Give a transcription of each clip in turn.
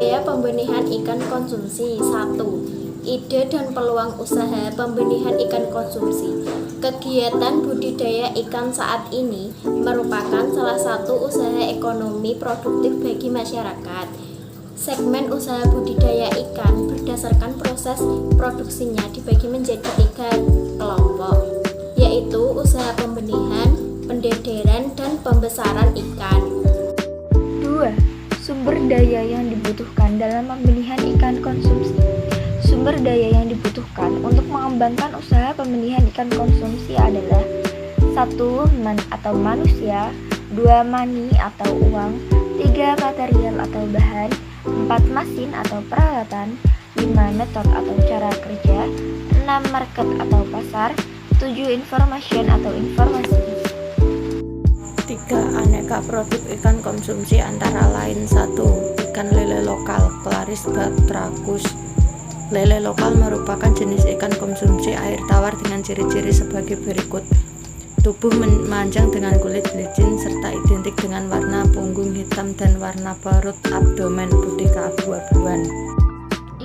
Upaya pembenihan ikan konsumsi. 1. Ide dan peluang usaha pembenihan ikan konsumsi. Kegiatan budidaya ikan saat ini merupakan salah satu usaha ekonomi produktif bagi masyarakat. Segmen usaha budidaya ikan berdasarkan proses produksinya dibagi menjadi 3 kelompok, yaitu usaha pembenihan, pendederan, dan pembesaran ikan. 2. Sumber daya yang dibutuhkan dalam pembenihan ikan konsumsi. Sumber daya yang dibutuhkan untuk mengembangkan usaha pembenihan ikan konsumsi adalah 1. Man atau manusia, 2. Money atau uang, 3. Material atau bahan, 4. Mesin atau peralatan, 5. Metode atau cara kerja, 6. Market atau pasar, 7. Information atau informasi. 3. Aneka produk ikan konsumsi antara lain 1. Ikan lele lokal, Claris batrachus. Lele lokal merupakan jenis ikan konsumsi air tawar dengan ciri-ciri sebagai berikut. Tubuh memanjang dengan kulit licin serta identik dengan warna punggung hitam dan warna perut abdomen putih keabu-abuan.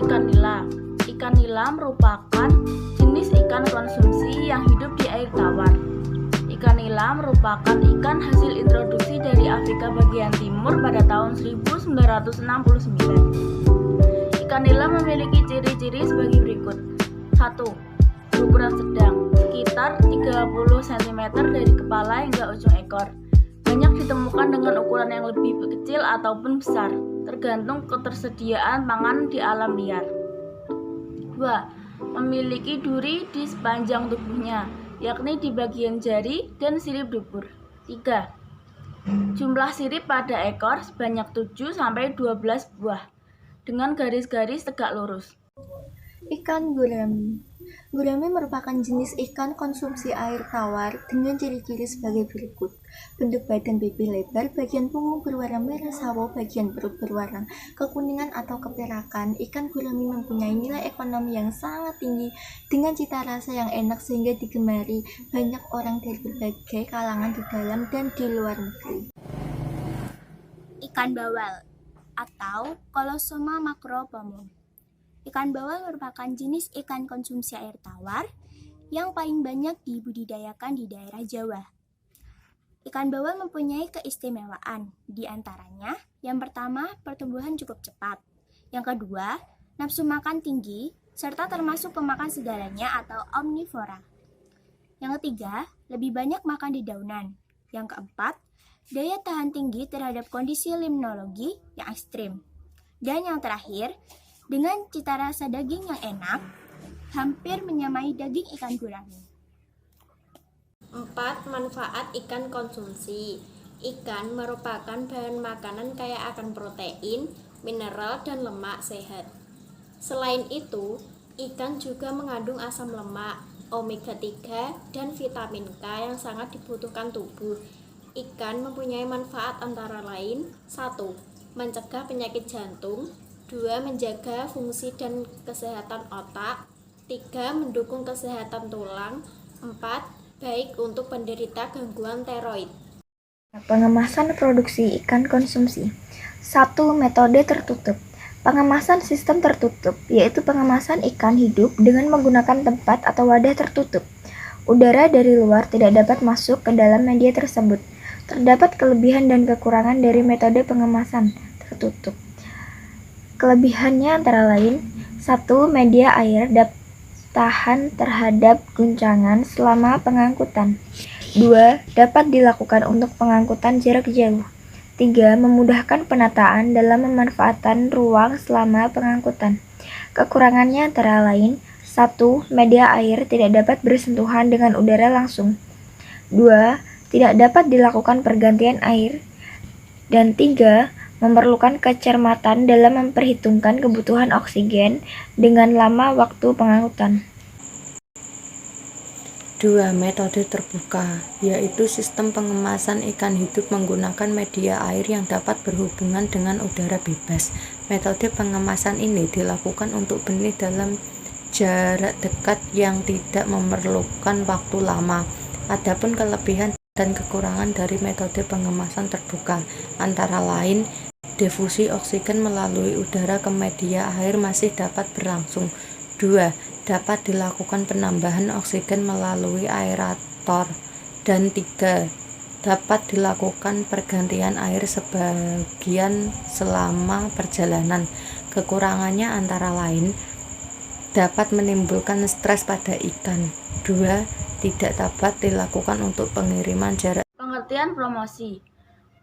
Ikan nila. Ikan nila merupakan jenis ikan konsumsi yang hidup di air tawar. Ikan nila merupakan ikan hasil introduksi dari Afrika bagian timur pada tahun 1969. Ikan nila memiliki ciri-ciri sebagai berikut. 1. Berukuran sedang, sekitar 30 cm dari kepala hingga ujung ekor. Banyak ditemukan dengan ukuran yang lebih kecil ataupun besar, tergantung ketersediaan pangan di alam liar. 2. Memiliki duri di sepanjang tubuhnya, yakni di bagian jari dan sirip dubur. 3. Jumlah sirip pada ekor sebanyak 7-12 buah, dengan garis-garis tegak lurus. Ikan gurami. Gurami merupakan jenis ikan konsumsi air tawar dengan ciri-ciri sebagai berikut. Bentuk badan pipi lebar, bagian punggung berwarna merah sawo, bagian perut berwarna kekuningan atau keperakan. Ikan gurami mempunyai nilai ekonomi yang sangat tinggi dengan cita rasa yang enak sehingga digemari banyak orang dari berbagai kalangan di dalam dan di luar negeri. Ikan bawal atau Colosoma macropomum. Ikan bawal merupakan jenis ikan konsumsi air tawar yang paling banyak dibudidayakan di daerah Jawa. Ikan bawal mempunyai keistimewaan, di antaranya yang pertama pertumbuhan cukup cepat, yang kedua nafsu makan tinggi, serta termasuk pemakan segalanya atau omnivora. Yang ketiga, lebih banyak makan di daunan. Yang keempat, daya tahan tinggi terhadap kondisi limnologi yang ekstrim. Dan yang terakhir, dengan cita rasa daging yang enak, hampir menyamai daging ikan gurami. 4. Manfaat ikan konsumsi. Ikan merupakan bahan makanan kaya akan protein, mineral, dan lemak sehat. Selain itu, ikan juga mengandung asam lemak, omega 3, dan vitamin K yang sangat dibutuhkan tubuh. Ikan mempunyai manfaat antara lain 1. Mencegah penyakit jantung, 2. Menjaga fungsi dan kesehatan otak, 3. Mendukung kesehatan tulang, 4. Baik untuk penderita gangguan tiroid. Pengemasan produksi ikan konsumsi. 1. Metode tertutup. Pengemasan sistem tertutup, yaitu pengemasan ikan hidup dengan menggunakan tempat atau wadah tertutup. Udara dari luar tidak dapat masuk ke dalam media tersebut. Terdapat kelebihan dan kekurangan dari metode pengemasan tertutup. Kelebihannya antara lain 1. Media air dapat tahan terhadap guncangan selama pengangkutan. 2. Dapat dilakukan untuk pengangkutan jarak jauh. 3. Memudahkan penataan dalam pemanfaatan ruang selama pengangkutan. Kekurangannya antara lain 1. Media air tidak dapat bersentuhan dengan udara langsung. 2. Tidak dapat dilakukan pergantian air. Dan 3. Memerlukan kecermatan dalam memperhitungkan kebutuhan oksigen dengan lama waktu pengangkutan. 2. Metode terbuka, yaitu sistem pengemasan ikan hidup menggunakan media air yang dapat berhubungan dengan udara bebas. Metode pengemasan ini dilakukan untuk benih dalam jarak dekat yang tidak memerlukan waktu lama. Adapun kelebihan dan kekurangan dari metode pengemasan terbuka antara lain Difusi oksigen melalui udara ke media air masih dapat berlangsung. 2. Dapat dilakukan penambahan oksigen melalui aerator. Dan 3. Dapat dilakukan pergantian air sebagian selama perjalanan. Kekurangannya antara lain dapat menimbulkan stres pada ikan. 2. Tidak dapat dilakukan untuk pengiriman jarak. Pengertian promosi.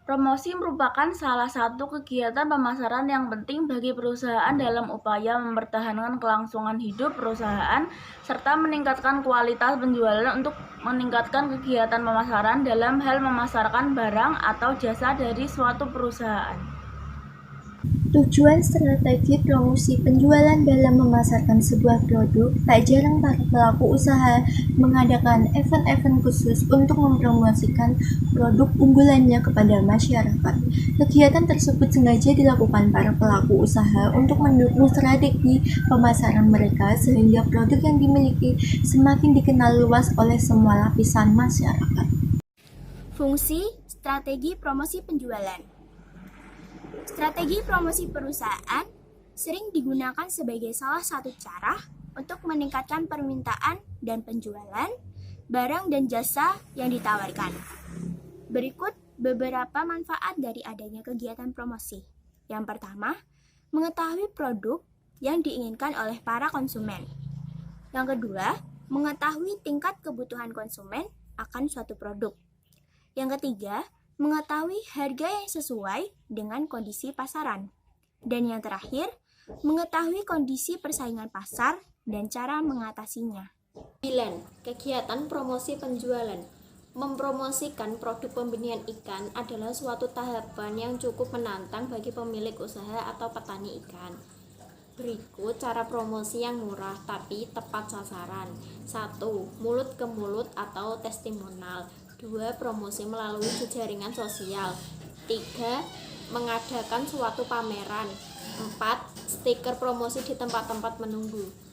Promosi merupakan salah satu kegiatan pemasaran yang penting bagi perusahaan dalam upaya mempertahankan kelangsungan hidup perusahaan serta meningkatkan kualitas penjualan untuk meningkatkan kegiatan pemasaran dalam hal memasarkan barang atau jasa dari suatu perusahaan. Tujuan strategi promosi penjualan dalam memasarkan sebuah produk, tak jarang para pelaku usaha mengadakan event-event khusus untuk mempromosikan produk unggulannya kepada masyarakat. Kegiatan tersebut sengaja dilakukan para pelaku usaha untuk mendukung strategi pemasaran mereka sehingga produk yang dimiliki semakin dikenal luas oleh semua lapisan masyarakat. Fungsi strategi promosi penjualan. Strategi promosi perusahaan sering digunakan sebagai salah satu cara untuk meningkatkan permintaan dan penjualan barang dan jasa yang ditawarkan. Berikut beberapa manfaat dari adanya kegiatan promosi. Yang pertama, mengetahui produk yang diinginkan oleh para konsumen. Yang kedua, mengetahui tingkat kebutuhan konsumen akan suatu produk. Yang ketiga, mengetahui harga yang sesuai dengan kondisi pasaran. Dan yang terakhir, mengetahui kondisi persaingan pasar dan cara mengatasinya. 9. Kegiatan promosi penjualan. Mempromosikan produk pembenihan ikan adalah suatu tahapan yang cukup menantang bagi pemilik usaha atau petani ikan. Berikut cara promosi yang murah tapi tepat sasaran. 1. Mulut ke mulut atau testimonial. 2. Promosi melalui jejaringan sosial. 3. Mengadakan suatu pameran. 4. Stiker promosi di tempat-tempat menunggu.